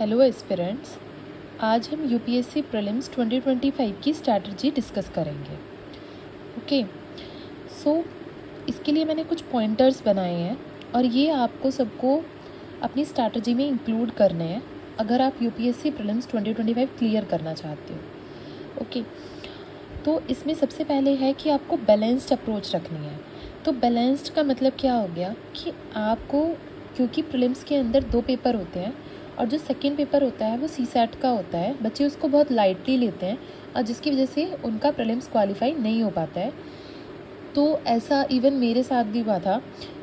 Hello aspirants, आज हम UPSC prelims 2025 की स्ट्रैटेजी डिस्कस करेंगे। ओके, सो इसके लिए मैंने कुछ पॉइंटर्स बनाए हैं और ये आपको सबको अपनी स्ट्रैटेजी में इंक्लूड करने हैं अगर आप यूपीएससी प्रीलिम्स 2025 क्लियर करना चाहते हो। ओके, तो इसमें सबसे पहले है कि आपको बैलेंस्ड अप्रोच रखनी है। तो बैलेंस्ड का मतलब क्या हो गया कि आपको, क्योंकि प्रीलिम्स के अंदर 2 पेपर होते हैं और जो सेकेंड पेपर होता है वो सीसैट का होता है, बच्चे उसको बहुत लाइटली लेते हैं और जिसकी वजह से उनका प्रीलिम्स क्वालिफाई नहीं हो पाता है। तो ऐसा इवन मेरे साथ भी हुआ था।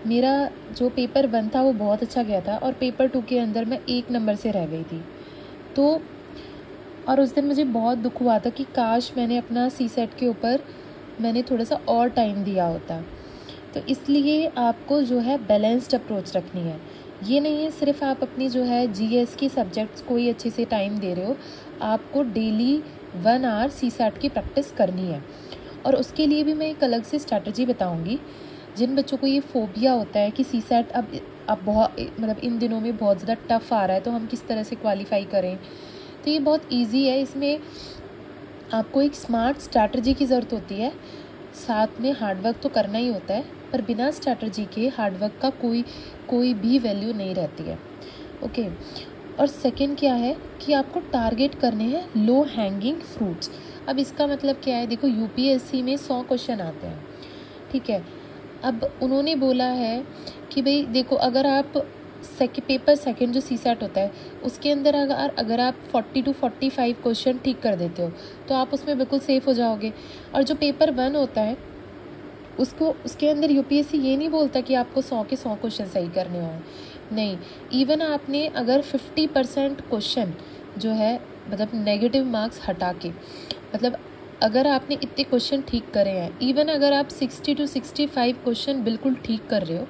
मेरा जो पेपर 1 था वो बहुत अच्छा गया था और पेपर 2 के अंदर मैं 1 नंबर से रह गई थी। तो और उस दिन मुझे बहुत दुख हुआ था कि काश मैंने अपना सीसैट के ऊपर मैंने थोड़ा सा और टाइम दिया होता। तो इसलिए आपको जो है बैलेंस्ड अप्रोच रखनी है। ये नहीं है सिर्फ आप अपनी जो है जीएस की सब्जेक्ट्स को ही अच्छे से टाइम दे रहे हो, आपको डेली 1 आवर सीसैट की प्रैक्टिस करनी है। और उसके लिए भी मैं एक अलग से स्ट्रैटेजी बताऊंगी। जिन बच्चों को ये फोबिया होता है कि सीसैट अब बहुत मतलब इन दिनों में बहुत ज़्यादा टफ आ रहा है, तो हम किस तरह से क्वालिफाई करें, तो ये बहुत ईजी है। इसमें आपको एक स्मार्ट स्ट्रैटेजी की ज़रूरत होती है, साथ में हार्डवर्क तो करना ही होता है, पर बिना स्ट्रैटेजी के हार्डवर्क का कोई भी वैल्यू नहीं रहती है। ओके, और सेकंड क्या है कि आपको टारगेट करने हैं लो हैंगिंग फ्रूट्स। अब इसका मतलब क्या है, देखो यूपीएससी में 100 क्वेश्चन आते हैं, ठीक है। अब उन्होंने बोला है कि भाई देखो, अगर आप पेपर सेकंड जो सीसैट होता है उसके अंदर अगर आप 40 to 45 क्वेश्चन ठीक कर देते हो तो आप उसमें बिल्कुल सेफ़ हो जाओगे। और जो पेपर 1 होता है उसके अंदर यूपीएससी ये नहीं बोलता कि आपको 100 के 100 क्वेश्चन सही करने हों, नहीं। इवन आपने अगर 50% क्वेश्चन जो है मतलब नेगेटिव मार्क्स हटा के, मतलब अगर आपने इतने क्वेश्चन ठीक करे हैं, इवन अगर आप 60 to 65 क्वेश्चन बिल्कुल ठीक कर रहे हो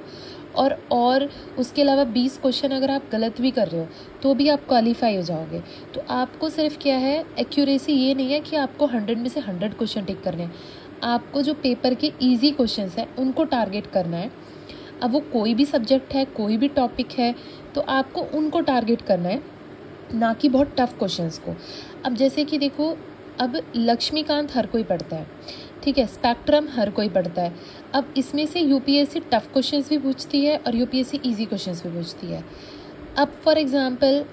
और उसके अलावा 20 क्वेश्चन अगर आप गलत भी कर रहे हो तो भी आप क्वालिफाई हो जाओगे। तो आपको सिर्फ क्या है, एक्यूरेसी ये नहीं है कि आपको 100 में से 100 क्वेश्चन ठीक करने हैं, आपको जो पेपर के इजी क्वेश्चंस हैं उनको टारगेट करना है। अब वो कोई भी सब्जेक्ट है, कोई भी टॉपिक है, तो आपको उनको टारगेट करना है, ना कि बहुत टफ क्वेश्चंस को। अब जैसे कि देखो, अब लक्ष्मीकांत हर कोई पढ़ता है, ठीक है, स्पेक्ट्रम हर कोई पढ़ता है। अब इसमें से यूपीएससी टफ क्वेश्चंस भी पूछती है और यूपीएससी इजी क्वेश्चंस भी पूछती है। अब फॉर एग्जांपल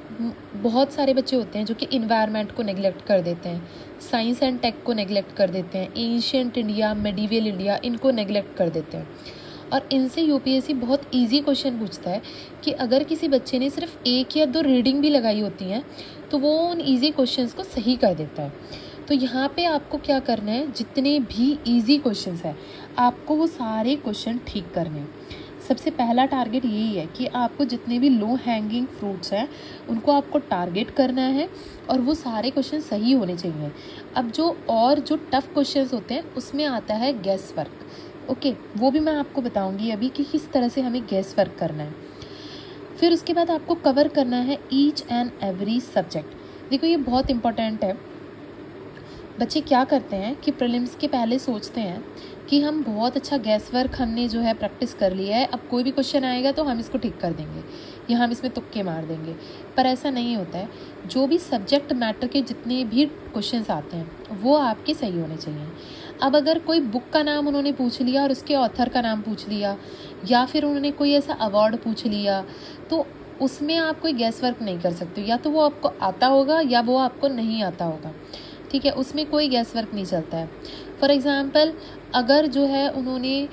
बहुत सारे बच्चे होते हैं जो कि इन्वायरमेंट को नेग्लेक्ट कर देते हैं, साइंस एंड टेक को नेग्लेक्ट कर देते हैं, एंशिएंट इंडिया, मेडिवल इंडिया, इनको नेग्लेक्ट कर देते हैं। और इनसे यूपीएससी बहुत इजी क्वेश्चन पूछता है कि अगर किसी बच्चे ने सिर्फ 1 या 2 रीडिंग भी लगाई होती हैं तो वो उन इजी क्वेश्चंस को सही कर देता है। तो यहाँ पे आपको क्या करना है, जितने भी इजी क्वेश्चंस हैं आपको वो सारे क्वेश्चन ठीक करने हैं। सबसे पहला टारगेट यही है कि आपको जितने भी लो हैंगिंग फ्रूट्स हैं उनको आपको टारगेट करना है और वो सारे क्वेश्चन सही होने चाहिए। अब जो टफ़ क्वेश्चंस होते हैं उसमें आता है गैस वर्क। ओके, वो भी मैं आपको बताऊंगी अभी कि किस तरह से हमें गैस वर्क करना है। फिर उसके बाद आपको कवर करना है ईच एंड एवरी सब्जेक्ट। देखो ये बहुत इंपॉर्टेंट है। बच्चे क्या करते हैं कि प्रीलिम्स के पहले सोचते हैं कि हम बहुत अच्छा गैस वर्क हमने जो है प्रैक्टिस कर लिया है, अब कोई भी क्वेश्चन आएगा तो हम इसको ठीक कर देंगे या हम इसमें तुक्के मार देंगे, पर ऐसा नहीं होता है। जो भी सब्जेक्ट मैटर के जितने भी क्वेश्चंस आते हैं वो आपके सही होने चाहिए। अब अगर कोई बुक का नाम उन्होंने पूछ लिया और उसके ऑथर का नाम पूछ लिया, या फिर उन्होंने कोई ऐसा अवार्ड पूछ लिया, तो उसमें आप कोई गैस वर्क नहीं कर सकते। या तो वो आपको आता होगा या वो आपको नहीं आता होगा, ठीक है, उसमें कोई गैस वर्क नहीं चलता है। फॉर एग्ज़ाम्पल अगर जो है उन्होंने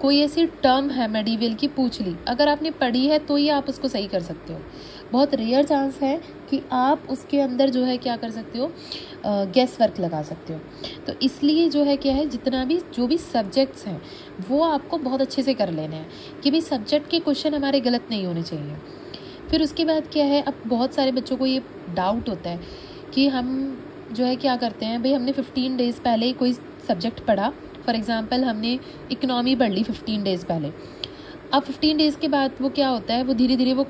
कोई ऐसी टर्म है मेडिवल की पूछ ली, अगर आपने पढ़ी है तो ही आप उसको सही कर सकते हो। बहुत रेयर चांस है कि आप उसके अंदर जो है क्या कर सकते हो, गैस वर्क लगा सकते हो। तो इसलिए जो है क्या है, जो भी सब्जेक्ट्स हैं वो आपको बहुत अच्छे से कर लेने हैं कि भाई सब्जेक्ट के क्वेश्चन हमारे गलत नहीं होने चाहिए। फिर उसके बाद क्या है, अब बहुत सारे बच्चों को ये डाउट होता है कि हम जो है क्या करते हैं, भाई हमने 15 डेज़ पहले ही कोई सब्जेक्ट पढ़ा, फॉर एग्ज़ाम्पल हमने इकनॉमी पढ़ ली 15 डेज़ पहले। अब 15 डेज़ के बाद वो क्या होता है, वो धीरे धीरे वो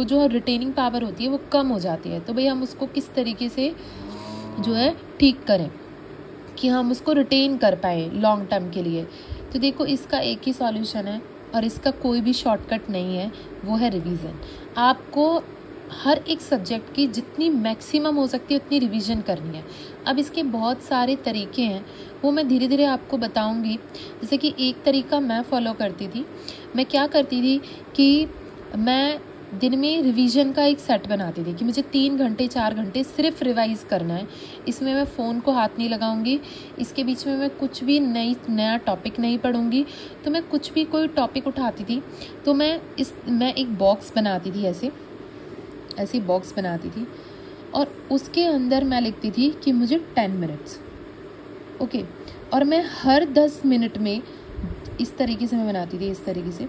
जो रिटेनिंग पावर होती है वो कम हो जाती है। तो भाई हम उसको किस तरीके से जो है ठीक करें कि हम उसको रिटेन कर पाए लॉन्ग टर्म के लिए। तो देखो इसका एक ही सॉल्यूशन है और इसका कोई भी शॉर्टकट नहीं है, वो है रिवीजन। आपको हर एक सब्जेक्ट की जितनी मैक्सिमम हो सकती है उतनी रिवीजन करनी है। अब इसके बहुत सारे तरीके हैं, वो मैं धीरे धीरे आपको बताऊंगी। जैसे कि एक तरीका मैं फॉलो करती थी। मैं क्या करती थी कि मैं दिन में रिवीजन का एक सेट बनाती थी कि मुझे 3 घंटे 4 घंटे सिर्फ रिवाइज़ करना है। इसमें मैं फ़ोन को हाथ नहीं लगाऊंगी, इसके बीच में मैं कुछ भी नया टॉपिक नहीं पढ़ूंगी। तो मैं कुछ भी कोई टॉपिक उठाती थी तो मैं एक बॉक्स बनाती थी, ऐसी बॉक्स बनाती थी और उसके अंदर मैं लिखती थी कि मुझे 10 मिनट्स, ओके। और मैं हर 10 मिनट में इस तरीके से मैं बनाती थी, इस तरीके से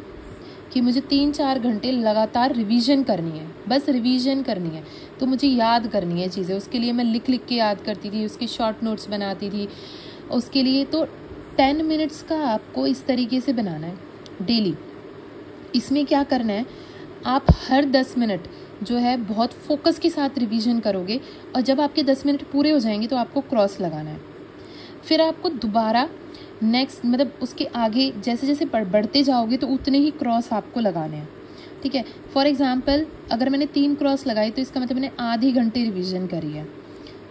कि मुझे 3-4 घंटे लगातार रिवीजन करनी है, बस रिवीजन करनी है। तो मुझे याद करनी है चीज़ें, उसके लिए मैं लिख लिख के याद करती थी, उसके शॉर्ट नोट्स बनाती थी उसके लिए। तो 10 मिनट्स का आपको इस तरीके से बनाना है डेली। इसमें क्या करना है, आप हर 10 मिनट जो है बहुत फोकस के साथ रिवीजन करोगे और जब आपके 10 मिनट पूरे हो जाएंगे तो आपको क्रॉस लगाना है। फिर आपको दोबारा नेक्स्ट मतलब उसके आगे जैसे जैसे बढ़ते जाओगे तो उतने ही क्रॉस आपको लगाने हैं, ठीक है। फॉर एग्जांपल अगर मैंने 3 क्रॉस लगाई तो इसका मतलब मैंने आधे घंटे रिवीजन करी है,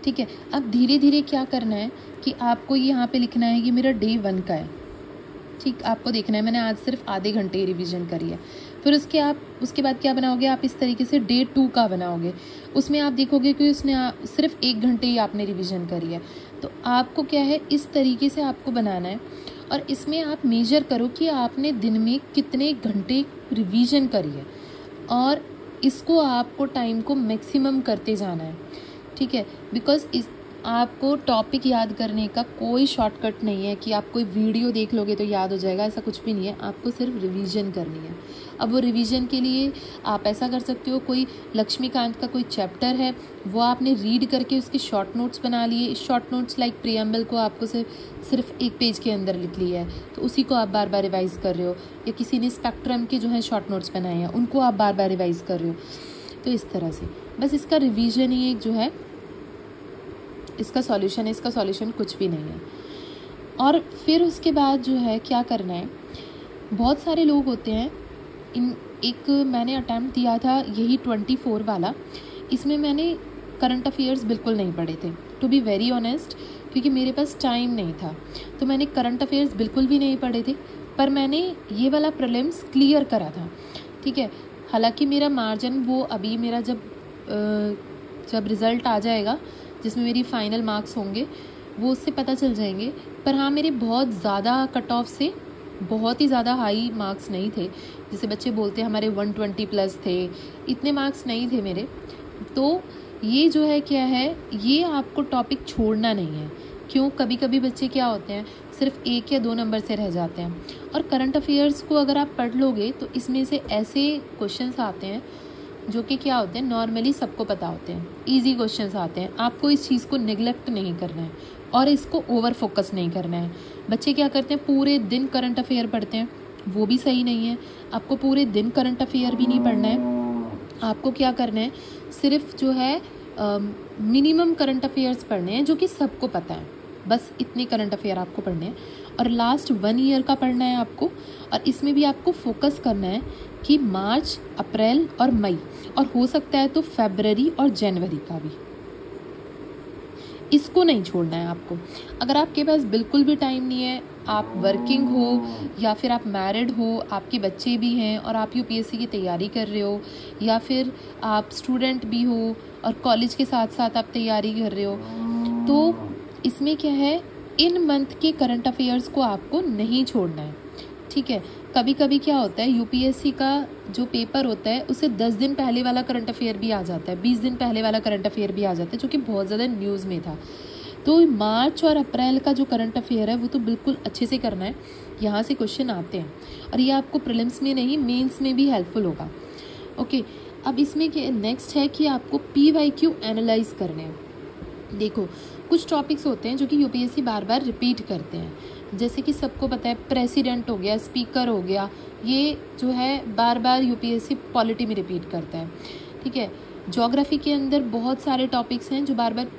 ठीक है। अब धीरे धीरे क्या करना है कि आपको यहाँ पे लिखना है कि मेरा डे 1 का है, ठीक। आपको देखना है मैंने आज सिर्फ आधे घंटे रिवीजन करी है। फिर उसके बाद क्या बनाओगे, आप इस तरीके से डे 2 का बनाओगे। उसमें आप देखोगे कि उसने सिर्फ 1 घंटे ही आपने रिवीजन करी है। तो आपको क्या है, इस तरीके से आपको बनाना है और इसमें आप मेजर करो कि आपने दिन में कितने घंटे रिवीजन करी है और इसको आपको टाइम को मैक्सिमम करते जाना है, ठीक है। बिकॉज आपको टॉपिक याद करने का कोई शॉर्टकट नहीं है कि आप कोई वीडियो देख लोगे तो याद हो जाएगा, ऐसा कुछ भी नहीं है। आपको सिर्फ रिवीजन करनी है। अब वो रिवीजन के लिए आप ऐसा कर सकते हो, कोई लक्ष्मीकांत का कोई चैप्टर है वो आपने रीड करके उसके शॉर्ट नोट्स बना लिए। शॉर्ट नोट्स लाइक प्रियम्बल को आपको सिर्फ 1 पेज के अंदर लिख लिया है तो उसी को आप बार बार रिवाइज़ कर रहे हो, या किसी ने स्पेक्ट्रम के जो है शॉर्ट नोट्स बनाए हैं उनको आप बार बार रिवाइज़ कर रहे हो। तो इस तरह से बस इसका रिवीजन ही एक जो है इसका सॉल्यूशन है, इसका सॉल्यूशन कुछ भी नहीं है। और फिर उसके बाद जो है क्या करना है, बहुत सारे लोग होते हैं एक मैंने अटैम्प्ट दिया था यही 24 वाला, इसमें मैंने करंट अफेयर्स बिल्कुल नहीं पढ़े थे टू बी वेरी ऑनेस्ट, क्योंकि मेरे पास टाइम नहीं था। तो मैंने करंट अफेयर्स बिल्कुल भी नहीं पढ़े थे, पर मैंने ये वाला प्रीलिम्स क्लियर करा था, ठीक है। हालांकि मेरा मार्जिन वो अभी मेरा जब रिज़ल्ट आ जाएगा जिसमें मेरी फाइनल मार्क्स होंगे वो उससे पता चल जाएंगे, पर हाँ मेरे बहुत ज़्यादा कट ऑफ से बहुत ही ज़्यादा हाई मार्क्स नहीं थे। जैसे बच्चे बोलते हैं हमारे 120 प्लस थे, इतने मार्क्स नहीं थे मेरे। तो ये जो है क्या है, ये आपको टॉपिक छोड़ना नहीं है। क्यों, कभी कभी बच्चे क्या होते हैं सिर्फ 1 या 2 नंबर से रह जाते हैं। और करंट अफेयर्स को अगर आप पढ़ लोगे तो इसमें से ऐसे क्वेश्चंस आते हैं जो कि क्या होते हैं नॉर्मली सबको पता होते हैं, इजी क्वेश्चंस आते हैं। आपको इस चीज़ को निगलेक्ट नहीं करना है और इसको ओवर फोकस नहीं करना है। बच्चे क्या करते हैं पूरे दिन करंट अफेयर पढ़ते हैं, वो भी सही नहीं है। आपको पूरे दिन करंट अफेयर भी नहीं पढ़ना है। आपको क्या करना है, सिर्फ जो है मिनिमम करंट अफेयर्स पढ़ने हैं जो कि सबको पता है, बस इतने करंट अफेयर आपको पढ़ने हैं। और लास्ट 1 ईयर का पढ़ना है आपको, और इसमें भी आपको फोकस करना है कि मार्च, अप्रैल और मई, और हो सकता है तो फरवरी और जनवरी का भी, इसको नहीं छोड़ना है आपको। अगर आपके पास बिल्कुल भी टाइम नहीं है, आप वर्किंग हो या फिर आप मैरिड हो, आपके बच्चे भी हैं और आप यूपीएससी की तैयारी कर रहे हो, या फिर आप स्टूडेंट भी हो और कॉलेज के साथ साथ आप तैयारी कर रहे हो, तो इसमें क्या है, इन मंथ के करंट अफेयर्स को आपको नहीं छोड़ना है, ठीक है। कभी कभी क्या होता है, यूपीएससी का जो पेपर होता है उसे 10 दिन पहले वाला करंट अफेयर भी आ जाता है, 20 दिन पहले वाला करंट अफेयर भी आ जाता है, जो कि बहुत ज़्यादा न्यूज़ में था। तो मार्च और अप्रैल का जो करंट अफेयर है वो तो बिल्कुल अच्छे से करना है, यहाँ से क्वेश्चन आते हैं और ये आपको प्रीलिम्स में नहीं मेंस में भी हेल्पफुल होगा, ओके। अब इसमें नेक्स्ट है कि आपको PYQ एनालाइज करने हैं। देखो कुछ टॉपिक्स होते हैं जो कि यूपीएससी बार बार रिपीट करते हैं, जैसे कि सबको पता है प्रेसिडेंट हो गया, स्पीकर हो गया, ये जो है बार बार यूपीएससी पॉलिटी में रिपीट करता है, ठीक है। ज्योग्राफी के अंदर बहुत सारे टॉपिक्स हैं जो बार बार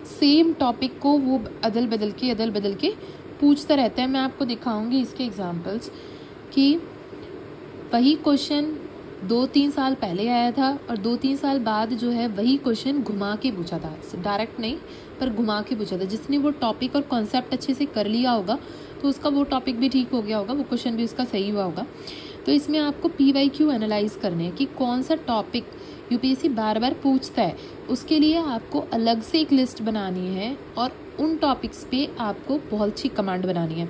सेम टॉपिक को वो अदल बदल के पूछता रहता है। मैं आपको दिखाऊंगी इसके एग्जांपल्स कि वही क्वेश्चन 2-3 साल पहले आया था और 2-3 साल बाद जो है वही क्वेश्चन घुमा के पूछा था, डायरेक्ट नहीं पर घुमा के पूछा था। जिसने वो टॉपिक और कॉन्सेप्ट अच्छे से कर लिया होगा तो उसका वो टॉपिक भी ठीक हो गया होगा, वो क्वेश्चन भी उसका सही हुआ होगा। तो इसमें आपको PYQ एनालाइज करने हैं कि कौन सा टॉपिक यूपीएससी बार बार पूछता है। उसके लिए आपको अलग से एक लिस्ट बनानी है और उन टॉपिक्स पे आपको बहुत अच्छी कमांड बनानी है,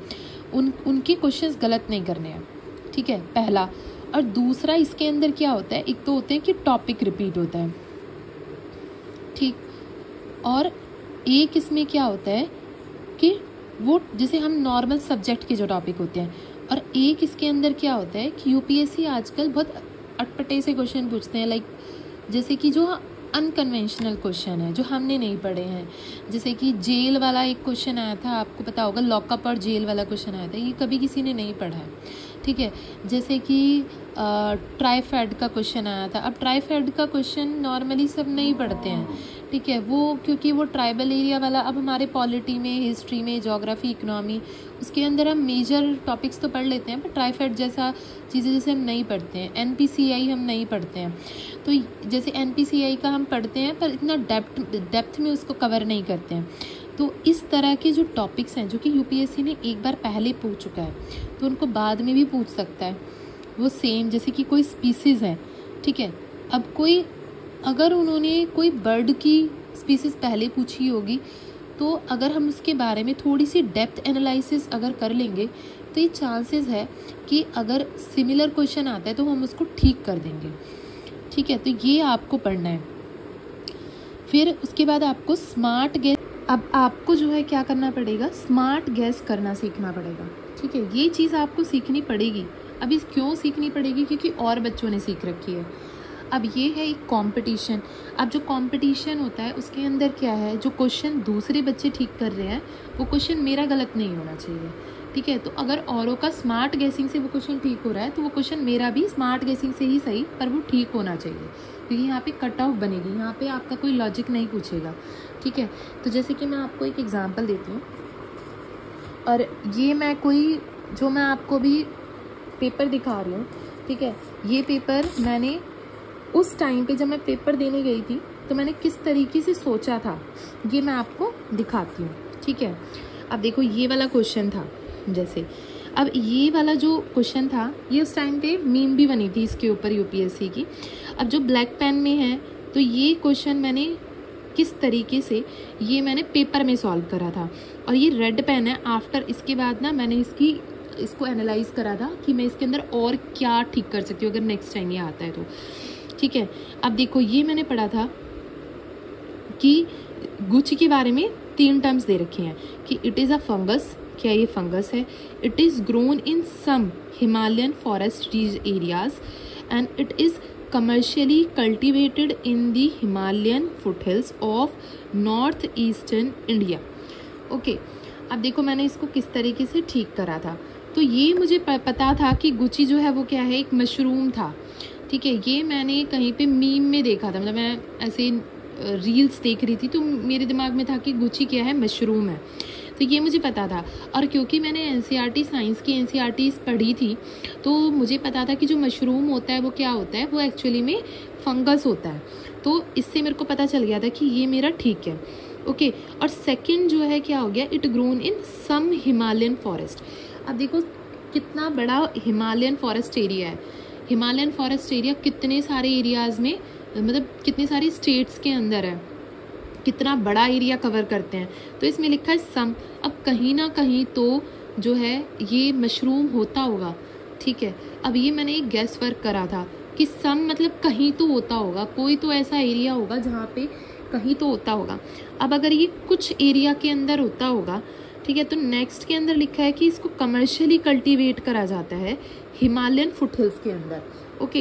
उनके क्वेश्चंस गलत नहीं करने हैं, ठीक है, पहला। और दूसरा इसके अंदर क्या होता है, एक तो होते हैं कि टॉपिक रिपीट होता है, ठीक, और एक इसमें क्या होता है कि वो जैसे हम नॉर्मल सब्जेक्ट के जो टॉपिक होते हैं, और एक इसके अंदर क्या होता है कि यूपीएससी आजकल बहुत अटपटे से क्वेश्चन पूछते हैं, लाइक जैसे कि जो अनकन्वेंशनल क्वेश्चन है जो हमने नहीं पढ़े हैं। जैसे कि जेल वाला एक क्वेश्चन आया था, आपको पता होगा, लॉकअप और जेल वाला क्वेश्चन आया था, ये कभी किसी ने नहीं पढ़ा है, ठीक है। जैसे कि ट्राइफेड का क्वेश्चन आया था। अब ट्राइफेड का क्वेश्चन नॉर्मली सब नहीं पढ़ते हैं, ठीक है, वो क्योंकि वो ट्राइबल एरिया वाला, अब हमारे पॉलिटी में, हिस्ट्री में, ज्योग्राफी, इकोनॉमी, उसके अंदर हम मेजर टॉपिक्स तो पढ़ लेते हैं, पर ट्राइफेड जैसा चीज़ें जैसे हम नहीं पढ़ते हैं। NPCI हम नहीं पढ़ते हैं, तो जैसे NPCI का हम पढ़ते हैं पर इतना डेप्थ में उसको कवर नहीं करते हैं। तो इस तरह के जो टॉपिक्स हैं जो कि यूपीएससी ने एक बार पहले पूछ चुका है तो उनको बाद में भी पूछ सकता है, वो सेम। जैसे कि कोई स्पीसीज़ है, ठीक है, अब कोई अगर उन्होंने कोई बर्ड की स्पीसीज़ पहले पूछी होगी तो अगर हम उसके बारे में थोड़ी सी डेप्थ एनालिसिस अगर कर लेंगे तो ये चांसेस है कि अगर सिमिलर क्वेश्चन आता है तो हम उसको ठीक कर देंगे, ठीक है। तो ये आपको पढ़ना है। फिर उसके बाद आपको स्मार्ट गैस, अब आपको जो है क्या करना पड़ेगा, स्मार्ट गैस करना सीखना पड़ेगा, ठीक है। ये चीज़ आपको सीखनी पड़ेगी। अभी क्यों सीखनी पड़ेगी, क्योंकि और बच्चों ने सीख रखी है। अब ये है एक कंपटीशन। अब जो कंपटीशन होता है उसके अंदर क्या है, जो क्वेश्चन दूसरे बच्चे ठीक कर रहे हैं वो क्वेश्चन मेरा गलत नहीं होना चाहिए, ठीक है। तो अगर औरों का स्मार्ट गैसिंग से वो क्वेश्चन ठीक हो रहा है तो वो क्वेश्चन मेरा भी स्मार्ट गैसिंग से ही सही, पर वो ठीक होना चाहिए, क्योंकि यहाँ पे कट ऑफ बनेगी, यहाँ पे आपका कोई लॉजिक नहीं पूछेगा, ठीक है। तो जैसे कि मैं आपको एक एग्जांपल देती हूँ, और ये मैं कोई जो मैं आपको भी पेपर दिखा रही हूँ, ठीक है, ये पेपर मैंने उस टाइम पे जब मैं पेपर देने गई थी तो मैंने किस तरीके से सोचा था ये मैं आपको दिखाती हूँ, ठीक है। अब देखो ये वाला क्वेश्चन था, जैसे अब ये वाला जो क्वेश्चन था ये उस टाइम पे मीम भी बनी थी इसके ऊपर यूपीएससी की। अब जो ब्लैक पेन में है तो ये क्वेश्चन मैंने किस तरीके से ये मैंने पेपर में सॉल्व करा था, और ये रेड पेन है। आफ्टर इसके बाद ना मैंने इसको एनालाइज करा था कि मैं इसके अंदर और क्या ठीक कर सकती हूँ अगर नेक्स्ट टाइम ये आता है तो, ठीक है। अब देखो ये मैंने पढ़ा था कि गुच्ची के बारे में 3 टर्म्स दे रखे हैं कि इट इज़ अ फंगस, क्या ये फंगस है, it is grown in some Himalayan forest areas and it is commercially cultivated in the Himalayan foothills of north eastern India. Okay, अब देखो मैंने इसको किस तरीके से ठीक करा था। तो ये मुझे पता था कि गुची जो है वो क्या है, एक मशरूम था, ठीक है। ये मैंने कहीं पे मीम में देखा था, मतलब मैं ऐसे रील्स देख रही थी तो मेरे दिमाग में था कि गुची क्या है, मशरूम है, तो ये मुझे पता था। और क्योंकि मैंने एनसीईआरटी साइंस की एनसीईआरटी पढ़ी थी तो मुझे पता था कि जो मशरूम होता है वो क्या होता है, वो एक्चुअली में फंगस होता है। तो इससे मेरे को पता चल गया था कि ये मेरा ठीक है, ओके। और सेकंड जो है क्या हो गया, it grown in some Himalayan forest. अब देखो कितना बड़ा हिमालयन फॉरेस्ट एरिया है। हिमालयन फॉरेस्ट एरिया कितने सारे एरियाज़ में, मतलब कितने सारे स्टेट्स के अंदर है, कितना बड़ा एरिया कवर करते हैं। तो इसमें लिखा है सम। अब कहीं ना कहीं तो जो है ये मशरूम होता होगा, ठीक है। अब ये मैंने एक गैस वर्क करा था कि सम मतलब कहीं तो होता होगा, कोई तो ऐसा एरिया होगा जहाँ पे कहीं तो होता होगा। अब अगर ये कुछ एरिया के अंदर होता होगा, ठीक है, तो नेक्स्ट के अंदर लिखा है कि इसको कमर्शियली कल्टीवेट करा जाता है हिमालयन फुटहिल्स के अंदर, okay,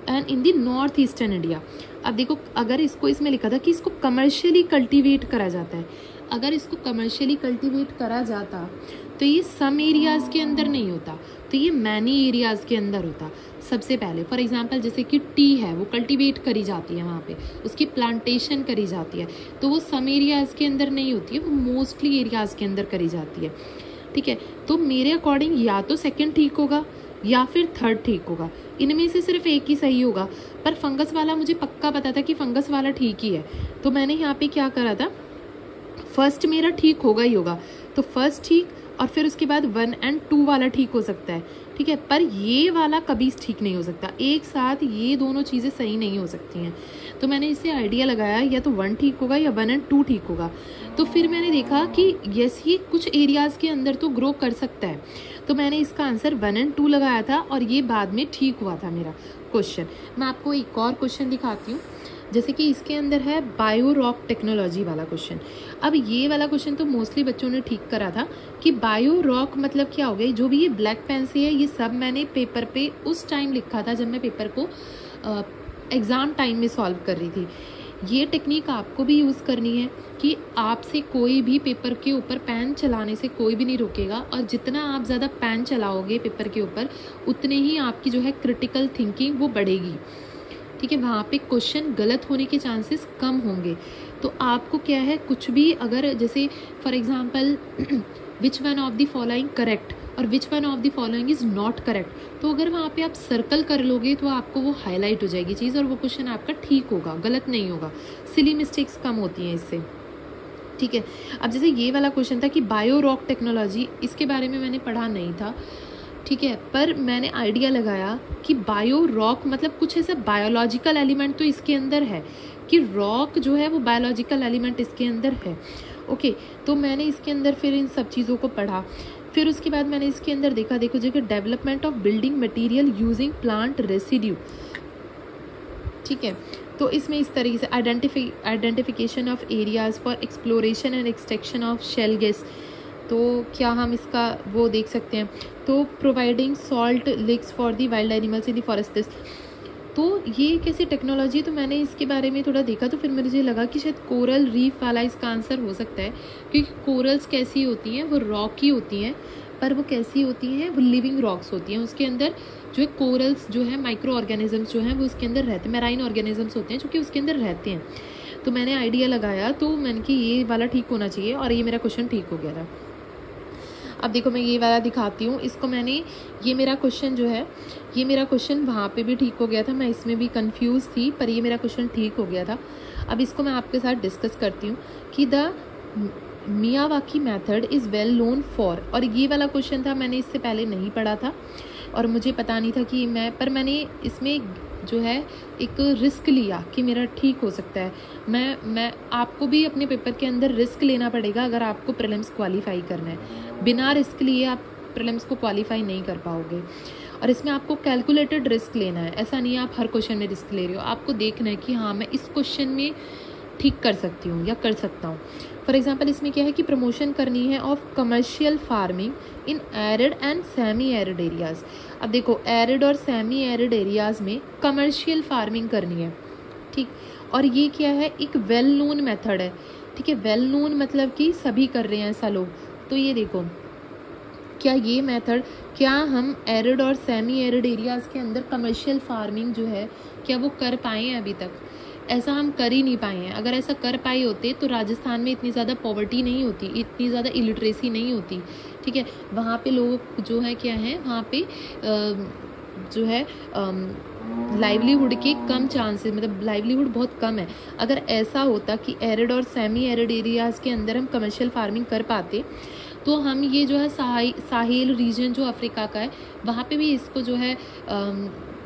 and in the north eastern India. अब देखो अगर इसको इसमें लिखा था कि इसको कमर्शियली कल्टीवेट करा जाता है, अगर इसको कमर्शियली कल्टीवेट करा जाता तो ये सम एरियाज़ के अंदर नहीं होता, तो ये मैनी एरियाज़ के अंदर होता। सबसे पहले फॉर एग्जांपल जैसे कि टी है, वो कल्टीवेट करी जाती है वहाँ पे, उसकी प्लांटेशन करी जाती है, तो वो सम एरियाज़ के अंदर नहीं होती है, वो मोस्टली एरियाज़ के अंदर करी जाती है, ठीक है। तो मेरे अकॉर्डिंग या तो सेकंड ठीक होगा या फिर थर्ड ठीक होगा। इनमें से सिर्फ एक ही सही होगा, पर फंगस वाला मुझे पक्का पता था कि फंगस वाला ठीक ही है, तो मैंने यहाँ पे क्या करा था, फर्स्ट मेरा ठीक होगा ही होगा, तो फर्स्ट ठीक, और फिर उसके बाद 1 और 2 वाला ठीक हो सकता है, ठीक है, पर ये वाला कभी ठीक नहीं हो सकता, एक साथ ये दोनों चीज़ें सही नहीं हो सकती हैं। तो मैंने इससे आइडिया लगाया या तो 1 ठीक होगा या 1 और 2 ठीक होगा। तो फिर मैंने देखा कि यस, ये कुछ एरियाज़ के अंदर तो ग्रो कर सकता है, तो मैंने इसका आंसर 1 और 2 लगाया था, और ये बाद में ठीक हुआ था मेरा क्वेश्चन। मैं आपको एक और क्वेश्चन दिखाती हूँ, जैसे कि इसके अंदर है बायो रॉक टेक्नोलॉजी वाला क्वेश्चन। अब ये वाला क्वेश्चन तो मोस्टली बच्चों ने ठीक करा था कि बायो रॉक मतलब क्या हो गया। जो भी ये ब्लैक पेन से है, ये सब मैंने पेपर पे उस टाइम लिखा था जब मैं पेपर को एग्ज़ाम टाइम में सॉल्व कर रही थी। ये टेक्निक आपको भी यूज़ करनी है कि आपसे कोई भी पेपर के ऊपर पेन चलाने से कोई भी नहीं रोकेगा, और जितना आप ज़्यादा पेन चलाओगे पेपर के ऊपर, उतने ही आपकी जो है क्रिटिकल थिंकिंग वो बढ़ेगी, ठीक है, वहाँ पे क्वेश्चन गलत होने के चांसेस कम होंगे। तो आपको क्या है, कुछ भी अगर जैसे for example which one of the following correct और which one of the following is not correct, तो अगर वहाँ पे आप सर्कल कर लोगे तो आपको वो हाईलाइट हो जाएगी चीज़, और वो क्वेश्चन आपका ठीक होगा, गलत नहीं होगा। सिली मिस्टेक्स कम होती हैं इससे, ठीक है। अब जैसे ये वाला क्वेश्चन था कि बायो रॉक टेक्नोलॉजी, इसके बारे में मैंने पढ़ा नहीं था, ठीक है, पर मैंने आइडिया लगाया कि बायो रॉक मतलब कुछ ऐसा बायोलॉजिकल एलिमेंट तो इसके अंदर है, कि रॉक जो है वो बायोलॉजिकल एलिमेंट इसके अंदर है, ओके। तो मैंने इसके अंदर फिर इन सब चीज़ों को पढ़ा। फिर उसके बाद मैंने इसके अंदर देखा, देखो जगह development of building material using plant residue, ठीक है। तो इसमें इस तरीके से identification of areas for exploration and extraction of shell gas, तो क्या हम इसका वो देख सकते हैं। तो providing salt लिक्स for the wild animals in the forest, तो ये कैसी टेक्नोलॉजी, तो मैंने इसके बारे में थोड़ा देखा, तो फिर मुझे लगा कि शायद कोरल रीफ वाला इसका आंसर हो सकता है, क्योंकि कोरल्स कैसी होती हैं, वो रॉकी होती हैं, पर वो कैसी होती हैं, वो लिविंग रॉक्स होती हैं, उसके अंदर जो है कोरल्स जो है माइक्रो ऑर्गेनिजम्स जो हैं वो उसके अंदर रहते हैं, मैराइन ऑर्गेनिजम्स होते हैं जो कि उसके अंदर रहते हैं। तो मैंने आइडिया लगाया, तो मैंने कि ये वाला ठीक होना चाहिए, और ये मेरा क्वेश्चन ठीक हो गया था। अब देखो मैं ये वाला दिखाती हूँ, इसको मैंने, ये मेरा क्वेश्चन जो है, ये मेरा क्वेश्चन वहाँ पे भी ठीक हो गया था, मैं इसमें भी कंफ्यूज थी, पर ये मेरा क्वेश्चन ठीक हो गया था। अब इसको मैं आपके साथ डिस्कस करती हूँ कि the Miyawaki method is well known for, और ये वाला क्वेश्चन था, मैंने इससे पहले नहीं पढ़ा था और मुझे पता नहीं था कि पर मैंने इसमें जो है एक रिस्क लिया कि मेरा ठीक हो सकता है। मैं आपको भी अपने पेपर के अंदर रिस्क लेना पड़ेगा अगर आपको प्रीलिम्स क्वालिफाई करना है। बिना रिस्क लिए आप प्रीलिम्स को क्वालिफाई नहीं कर पाओगे, और इसमें आपको कैलकुलेटेड रिस्क लेना है। ऐसा नहीं है आप हर क्वेश्चन में रिस्क ले रहे हो, आपको देखना है कि हाँ मैं इस क्वेश्चन में ठीक कर सकती हूँ या कर सकता हूँ। फॉर एग्जाम्पल इसमें क्या है कि प्रमोशन करनी है of commercial farming in arid and semi arid areas. अब देखो एरिड और सेमी एरिड एरियाज़ में कमर्शियल फार्मिंग करनी है, ठीक, और ये क्या है, एक वेल नोन मेथड है, ठीक है। वेल नोन मतलब कि सभी कर रहे हैं ऐसा लोग। तो ये देखो क्या ये मेथड, क्या हम एरिड और सेमी एरिड एरियाज़ के अंदर कमर्शियल फार्मिंग जो है क्या वो कर पाए हैं अभी तक? ऐसा हम कर ही नहीं पाए हैं। अगर ऐसा कर पाए होते तो राजस्थान में इतनी ज़्यादा पॉवर्टी नहीं होती, इतनी ज़्यादा इलिटरेसी नहीं होती, ठीक है। वहाँ पे लोग जो है क्या है, वहाँ पे जो है लाइवलीहुड के कम चांसेस, मतलब लाइवलीहुड बहुत कम है। अगर ऐसा होता कि एरिड और सेमी एरिड एरियाज़ के अंदर हम कमर्शियल फार्मिंग कर पाते तो हम ये जो है साहिल रीजन जो अफ्रीका का है वहाँ पे भी इसको जो है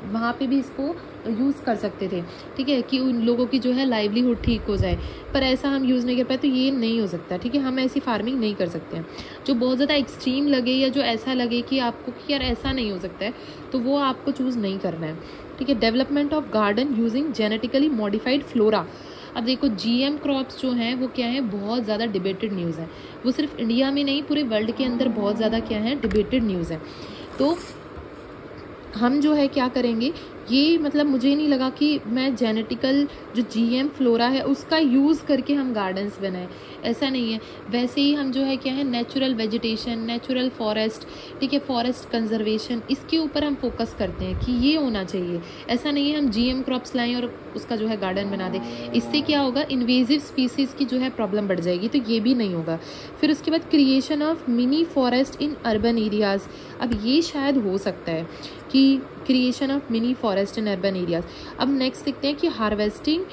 वहाँ पे भी इसको यूज़ कर सकते थे, ठीक है, कि उन लोगों की जो है लाइवलीहुड ठीक हो जाए। पर ऐसा हम यूज़ नहीं कर पाए, तो ये नहीं हो सकता, ठीक है। हम ऐसी फार्मिंग नहीं कर सकते हैं। जो बहुत ज़्यादा एक्सट्रीम लगे या जो ऐसा लगे कि आपको कि यार ऐसा नहीं हो सकता है, तो वो आपको चूज़ नहीं करना है, ठीक है। Development of garden using genetically modified flora. अब देखो जीएम क्रॉप्स जो हैं वो क्या है, बहुत ज़्यादा डिबेटेड न्यूज़ है। वो सिर्फ इंडिया में नहीं, पूरे वर्ल्ड के अंदर बहुत ज़्यादा क्या है, डिबेटेड न्यूज़ है। तो हम जो है क्या करेंगे, ये मतलब मुझे नहीं लगा कि मैं जेनेटिकल जो जीएम फ्लोरा है उसका यूज़ करके हम गार्डन्स बनाएं, ऐसा नहीं है। वैसे ही हम जो है क्या है, नेचुरल वेजिटेशन, नेचुरल फॉरेस्ट, ठीक है, फॉरेस्ट कंजर्वेशन, इसके ऊपर हम फोकस करते हैं कि ये होना चाहिए। ऐसा नहीं है हम जीएम क्रॉप्स लाएं और उसका जो है गार्डन बना दें। इससे क्या होगा, इन्वेजिव स्पीसीज़ की जो है प्रॉब्लम बढ़ जाएगी, तो ये भी नहीं होगा। फिर उसके बाद creation of mini forest in urban areas. अब ये शायद हो सकता है कि creation of mini forest in urban areas. अब नेक्स्ट देखते हैं कि harvesting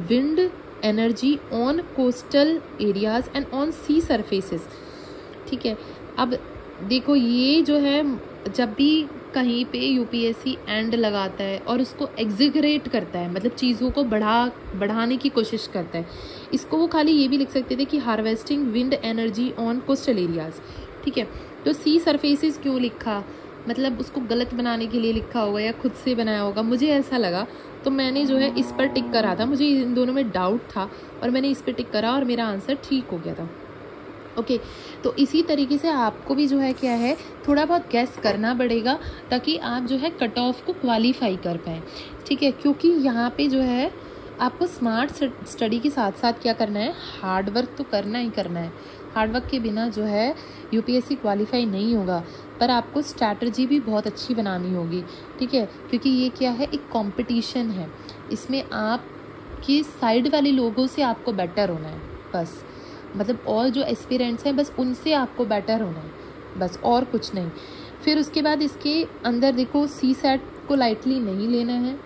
wind energy on coastal areas and on sea surfaces. ठीक है, अब देखो ये जो है जब भी कहीं पे यूपीएससी एंड लगाता है और उसको एग्जिगरेट करता है, मतलब चीज़ों को बढ़ाने की कोशिश करता है, इसको वो खाली ये भी लिख सकते थे कि harvesting wind energy on coastal areas. ठीक है, तो सी सरफेसेस क्यों लिखा, मतलब उसको गलत बनाने के लिए लिखा होगा या खुद से बनाया होगा, मुझे ऐसा लगा, तो मैंने जो है इस पर टिक करा था। मुझे इन दोनों में डाउट था और मैंने इस पर टिक करा और मेरा आंसर ठीक हो गया था। ओके, तो इसी तरीके से आपको भी जो है क्या है, थोड़ा बहुत गैस करना पड़ेगा ताकि आप जो है कट ऑफ को क्वालिफाई कर पाएँ। ठीक है, क्योंकि यहाँ पे जो है आपको स्मार्ट स्टडी के साथ साथ क्या करना है, हार्ड वर्क तो करना ही करना है। हार्ड वर्क के बिना जो है यूपीएससी क्वालिफाई नहीं होगा, पर आपको स्ट्रैटेजी भी बहुत अच्छी बनानी होगी। ठीक है, क्योंकि ये क्या है, एक कंपटीशन है, इसमें आपकी साइड वाले लोगों से आपको बेटर होना है बस, मतलब और जो एस्पिरेंट्स हैं बस उनसे आपको बेटर होना है बस, और कुछ नहीं। फिर उसके बाद इसके अंदर देखो सी सेट को लाइटली नहीं लेना है।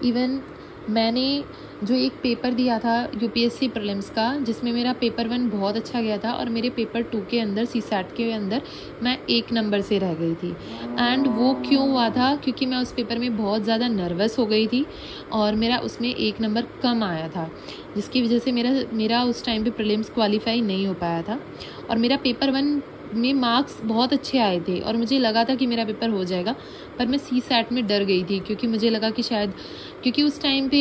इवन मैंने जो एक पेपर दिया था यूपीएससी प्रीलिम्स का, जिसमें मेरा पेपर 1 बहुत अच्छा गया था और मेरे पेपर 2 के अंदर सी सेट के अंदर मैं 1 नंबर से रह गई थी। एंड वो क्यों हुआ था, क्योंकि मैं उस पेपर में बहुत ज़्यादा नर्वस हो गई थी और मेरा उसमें 1 नंबर कम आया था, जिसकी वजह से मेरा उस टाइम पे प्रीलिम्स क्वालिफाई नहीं हो पाया था। और मेरा पेपर 1 में मार्क्स बहुत अच्छे आए थे और मुझे लगा था कि मेरा पेपर हो जाएगा, पर मैं सी सेट में डर गई थी, क्योंकि मुझे लगा कि शायद, क्योंकि उस टाइम पे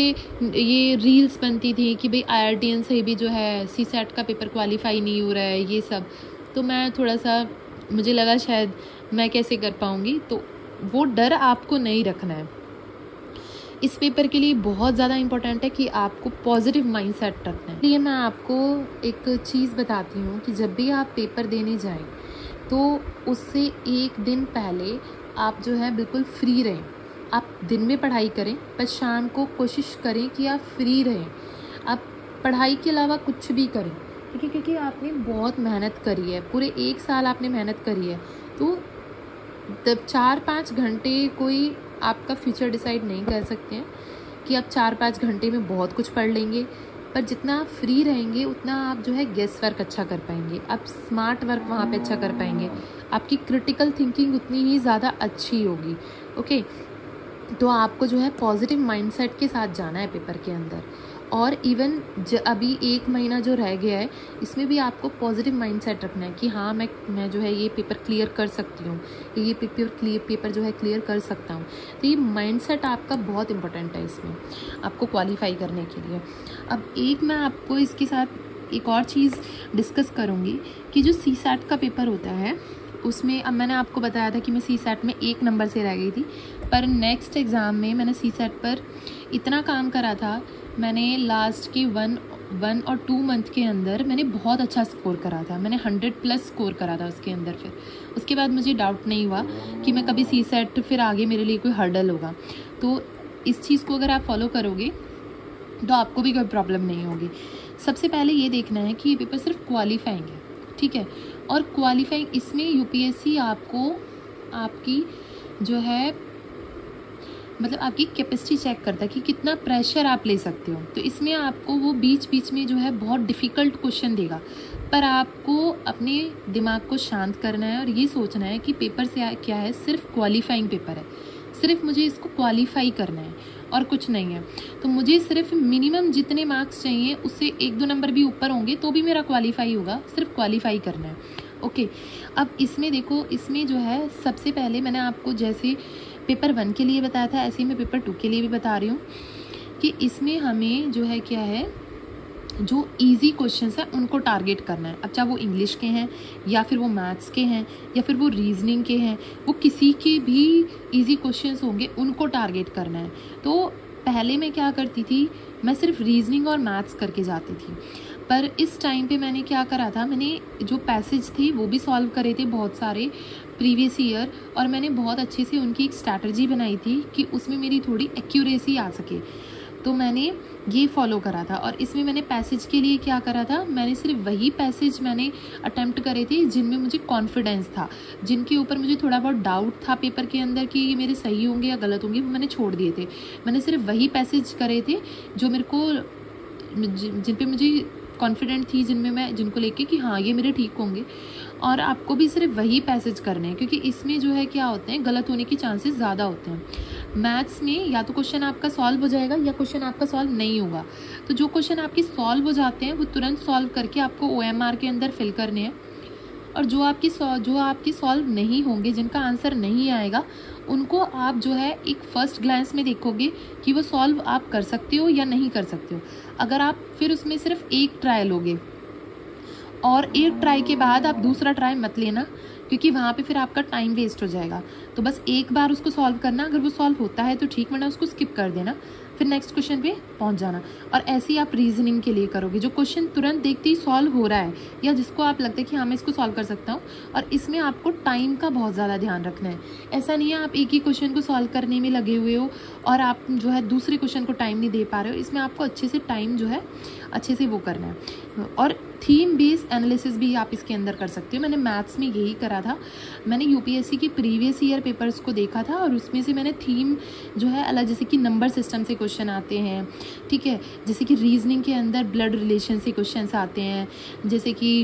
ये रील्स बनती थी कि भाई IITian से भी जो है सी सेट का पेपर क्वालिफाई नहीं हो रहा है, ये सब, तो मैं थोड़ा सा, मुझे लगा शायद मैं कैसे कर पाऊँगी। तो वो डर आपको नहीं रखना है। इस पेपर के लिए बहुत ज़्यादा इम्पोर्टेंट है कि आपको पॉजिटिव माइंडसेट रखना है। इसलिए मैं आपको एक चीज़ बताती हूँ कि जब भी आप पेपर देने जाएं तो उससे 1 दिन पहले आप जो है बिल्कुल फ्री रहें। आप दिन में पढ़ाई करें, पर शाम को कोशिश करें कि आप फ्री रहें। आप पढ़ाई के अलावा कुछ भी करें, ठीक है, क्योंकि आपने बहुत मेहनत करी है, पूरे 1 साल आपने मेहनत करी है, तो 4-5 घंटे कोई आपका फ्यूचर डिसाइड नहीं कर सकते हैं कि आप 4-5 घंटे में बहुत कुछ पढ़ लेंगे, पर जितना आप फ्री रहेंगे उतना आप जो है गेस वर्क अच्छा कर पाएंगे, आप स्मार्ट वर्क वहाँ पे अच्छा कर पाएंगे, आपकी क्रिटिकल थिंकिंग उतनी ही ज़्यादा अच्छी होगी। ओके, तो आपको जो है पॉजिटिव माइंडसेट के साथ जाना है पेपर के अंदर। और इवन अभी 1 महीना जो रह गया है, इसमें भी आपको पॉजिटिव माइंडसेट रखना है कि हाँ मैं जो है ये पेपर क्लियर कर सकती हूँ, ये पेपर जो है क्लियर कर सकता हूँ। तो ये माइंडसेट आपका बहुत इंपॉर्टेंट है इसमें, आपको क्वालिफाई करने के लिए। अब मैं आपको इसके साथ एक और चीज़ डिस्कस करूँगी कि जो सी सेट का पेपर होता है उसमें, अब मैंने आपको बताया था कि मैं सी सेट में 1 नंबर से रह गई थी, पर नेक्स्ट एग्ज़ाम में मैंने सी सेट पर इतना काम करा था, मैंने लास्ट के 1 और 2 मंथ के अंदर मैंने बहुत अच्छा स्कोर करा था, मैंने 100+ स्कोर करा था उसके अंदर। फिर उसके बाद मुझे डाउट नहीं हुआ कि मैं कभी सी सेट फिर आगे मेरे लिए कोई हर्डल होगा। तो इस चीज़ को अगर आप फॉलो करोगे तो आपको भी कोई प्रॉब्लम नहीं होगी। सबसे पहले ये देखना है कि ये पेपर सिर्फ क्वालिफाइंग है, ठीक है, और क्वालिफाइंग इसमें यूपीएससी आपको आपकी जो है मतलब आपकी कैपेसिटी चेक करता है कि कितना प्रेशर आप ले सकते हो। तो इसमें आपको वो बीच बीच में जो है बहुत डिफ़िकल्ट क्वेश्चन देगा, पर आपको अपने दिमाग को शांत करना है और ये सोचना है कि पेपर से क्या है, सिर्फ क्वालिफाइंग पेपर है, सिर्फ मुझे इसको क्वालिफाई करना है और कुछ नहीं है। तो मुझे सिर्फ मिनिमम जितने मार्क्स चाहिए उससे 1-2 नंबर भी ऊपर होंगे तो भी मेरा क्वालिफाई होगा, सिर्फ क्वालिफाई करना है। ओके, अब इसमें देखो, इसमें जो है सबसे पहले मैंने आपको जैसे पेपर 1 के लिए बताया था, ऐसे ही मैं पेपर 2 के लिए भी बता रही हूँ कि इसमें हमें जो है क्या है, जो इजी क्वेश्चंस हैं उनको टारगेट करना है। अब चाहे वो इंग्लिश के हैं या फिर वो मैथ्स के हैं या फिर वो रीजनिंग के हैं, वो किसी के भी इजी क्वेश्चंस होंगे उनको टारगेट करना है। तो पहले मैं क्या करती थी, मैं सिर्फ रीजनिंग और मैथ्स करके जाती थी, पर इस टाइम पे मैंने क्या करा था, मैंने जो पैसेज थे वो भी सॉल्व करे थे बहुत सारे प्रीवियस ईयर, और मैंने बहुत अच्छे से उनकी एक स्ट्रैटेजी बनाई थी कि उसमें मेरी थोड़ी एक्यूरेसी आ सके। तो मैंने ये फॉलो करा था। और इसमें मैंने पैसेज के लिए क्या करा था, मैंने सिर्फ वही पैसेज मैंने अटेम्प्ट करे थे जिनमें मुझे कॉन्फिडेंस था, जिनके ऊपर मुझे थोड़ा बहुत डाउट था पेपर के अंदर कि ये मेरे सही होंगे या गलत होंगे, वो मैंने छोड़ दिए थे। मैंने सिर्फ वही पैसेज करे थे जो मेरे को, जिन पे मुझे कॉन्फिडेंट थी, जिनको लेके कि हाँ ये मेरे ठीक होंगे। और आपको भी सिर्फ वही पैसेज करने हैं, क्योंकि इसमें जो है क्या होते हैं, गलत होने के चांसेस ज़्यादा होते हैं। मैथ्स में या तो क्वेश्चन आपका सॉल्व हो जाएगा या क्वेश्चन आपका सॉल्व नहीं होगा। तो जो क्वेश्चन आपके सॉल्व हो जाते हैं वो तुरंत सॉल्व करके आपको OMR के अंदर फिल करने हैं, और जो आपकी सॉल्व नहीं होंगे, जिनका आंसर नहीं आएगा, उनको आप जो है एक फर्स्ट ग्लांस में देखोगे कि वो सॉल्व आप कर सकते हो या नहीं कर सकते हो। अगर आप फिर उसमें सिर्फ एक ट्राई लोगे और एक ट्राई के बाद आप दूसरा ट्राई मत लेना, क्योंकि वहाँ पे फिर आपका टाइम वेस्ट हो जाएगा। तो बस एक बार उसको सॉल्व करना, अगर वो सॉल्व होता है तो ठीक, वरना उसको स्किप कर देना, फिर नेक्स्ट क्वेश्चन पे पहुँच जाना। और ऐसे ही आप रीजनिंग के लिए करोगे, जो क्वेश्चन तुरंत देखते ही सॉल्व हो रहा है या जिसको आप लगता है कि हाँ मैं इसको सॉल्व कर सकता हूँ, और इसमें आपको टाइम का बहुत ज़्यादा ध्यान रखना है। ऐसा नहीं है आप एक ही क्वेश्चन को सॉल्व करने में लगे हुए हो और आप जो है दूसरे क्वेश्चन को टाइम नहीं दे पा रहे हो। इसमें आपको अच्छे से टाइम जो है अच्छे से वो करना है। और थीम बेस्ड एनालिसिस भी आप इसके अंदर कर सकते हो। मैंने मैथ्स में यही करा था। मैंने UPSC के प्रीवियस ईयर पेपर्स को देखा था और उसमें से मैंने थीम जो है अलग, जैसे कि नंबर सिस्टम से क्वेश्चन आते हैं, ठीक है, जैसे कि रीजनिंग के अंदर ब्लड रिलेशन से क्वेश्चंस आते हैं, जैसे कि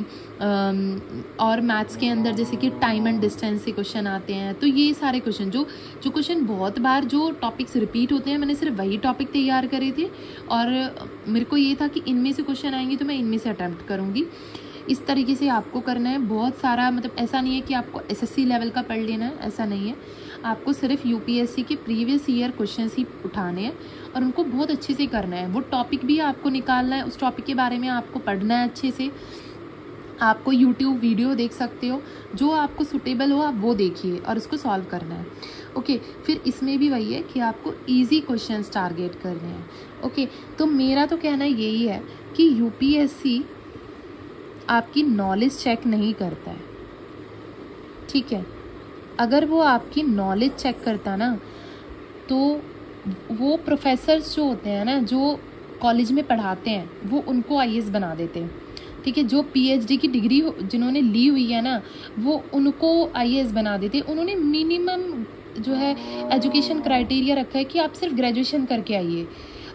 और मैथ्स के अंदर जैसे कि टाइम एंड डिस्टेंस से क्वेश्चन आते हैं। तो ये सारे क्वेश्चन जो क्वेश्चन बहुत बार जो टॉपिक्स रिपीट होते हैं, मैंने सिर्फ वही टॉपिक तैयार करे थे और मेरे को ये था कि इनमें से क्वेश्चन आएंगे तो मैं इनमें से अटैम्प्ट करूँगी। इस तरीके से आपको करना है। बहुत सारा, मतलब ऐसा नहीं है कि आपको SSC लेवल का पढ़ लेना है, ऐसा नहीं है। आपको सिर्फ UPSC के प्रीवियस ईयर क्वेश्चंस ही उठाने हैं और उनको बहुत अच्छे से करना है। वो टॉपिक भी आपको निकालना है, उस टॉपिक के बारे में आपको पढ़ना है अच्छे से। आपको YouTube वीडियो देख सकते हो, जो आपको सूटेबल हो आप वो देखिए और उसको सॉल्व करना है। ओके, फिर इसमें भी वही है कि आपको इजी क्वेश्चंस टारगेट करने हैं। ओके, तो मेरा तो कहना यही है कि UPSC आपकी नॉलेज चेक नहीं करता है, ठीक है। अगर वो आपकी नॉलेज चेक करता ना, तो वो प्रोफेसर्स जो होते हैं ना, जो कॉलेज में पढ़ाते हैं, वो उनको IAS बना देते हैं, ठीक है। जो PhD की डिग्री जिन्होंने ली हुई है ना, वो उनको IAS बना देते हैं। उन्होंने मिनिमम जो है एजुकेशन क्राइटेरिया रखा है कि आप सिर्फ ग्रेजुएशन करके आइए,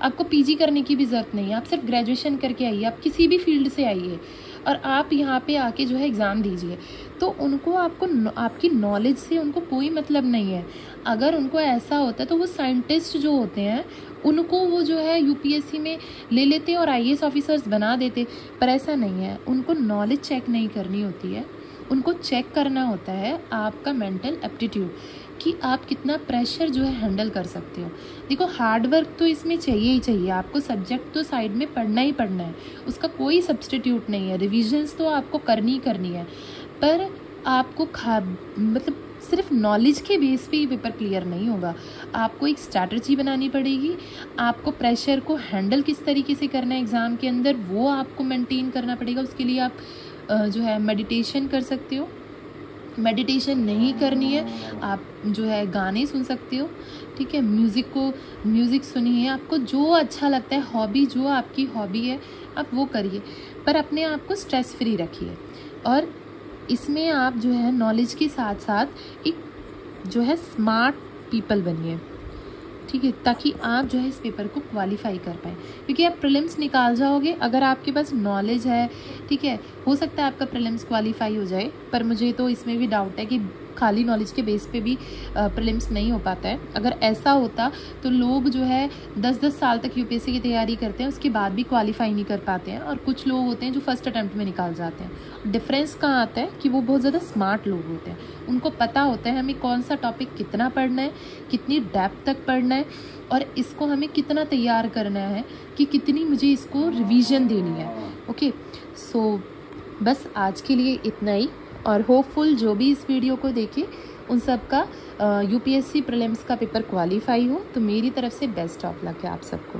आपको PG करने की भी ज़रूरत नहीं है, आप सिर्फ ग्रेजुएशन करके आइए, आप किसी भी फील्ड से आइए और आप यहाँ पे आके जो है एग्ज़ाम दीजिए। तो उनको आपकी नॉलेज से उनको कोई मतलब नहीं है। अगर उनको ऐसा होता तो वो साइंटिस्ट जो होते हैं उनको वो जो है UPSC में ले लेते और IAS ऑफिसर्स बना देते, पर ऐसा नहीं है। उनको नॉलेज चेक नहीं करनी होती है, उनको चेक करना होता है आपका मेंटल एप्टीट्यूड, कि आप कितना प्रेशर जो है हैंडल कर सकते हो। देखो, हार्ड वर्क तो इसमें चाहिए ही चाहिए, आपको सब्जेक्ट तो साइड में पढ़ना ही पढ़ना है, उसका कोई सब्स्टिट्यूट नहीं है। रिविजन्स तो आपको करनी ही करनी है, पर आपको मतलब सिर्फ नॉलेज के बेस पे ही पेपर क्लियर नहीं होगा। आपको एक स्ट्रैटेजी बनानी पड़ेगी, आपको प्रेशर को हैंडल किस तरीके से करना है एग्ज़ाम के अंदर वो आपको मेंटेन करना पड़ेगा। उसके लिए आप जो है मेडिटेशन कर सकते हो। मेडिटेशन नहीं करनी है, आप जो है गाने सुन सकते हो, ठीक है। म्यूज़िक सुनिए, आपको जो अच्छा लगता है, हॉबी जो आपकी हॉबी है आप वो करिए, पर अपने आप को स्ट्रेस फ्री रखिए। और इसमें आप जो है नॉलेज के साथ साथ एक जो है स्मार्ट पीपल बनिए, ठीक है, ताकि आप जो है इस पेपर को क्वालिफाई कर पाएँ। क्योंकि आप प्रीलिम्स निकाल जाओगे, अगर आपके पास नॉलेज है, ठीक है, हो सकता है आपका प्रीलिम्स क्वालिफाई हो जाए, पर मुझे तो इसमें भी डाउट है कि खाली नॉलेज के बेस पे भी प्रीलिम्स नहीं हो पाता है। अगर ऐसा होता तो लोग जो है 10-10 साल तक UPSC की तैयारी करते हैं, उसके बाद भी क्वालिफाई नहीं कर पाते हैं, और कुछ लोग होते हैं जो फर्स्ट अटैम्प्ट में निकाल जाते हैं। डिफरेंस कहाँ आता है कि वो बहुत ज़्यादा स्मार्ट लोग होते हैं, उनको पता होता है हमें कौन सा टॉपिक कितना पढ़ना है, कितनी डेप्थ तक पढ़ना है, और इसको हमें कितना तैयार करना है, कि कितनी मुझे इसको रिवीजन देनी है। ओके, सो बस आज के लिए इतना ही, और होपफुल जो भी इस वीडियो को देखे उन सब का UPSC प्रीलिम्स का पेपर क्वालिफाई हो। तो मेरी तरफ से बेस्ट ऑफ लक है आप सबको।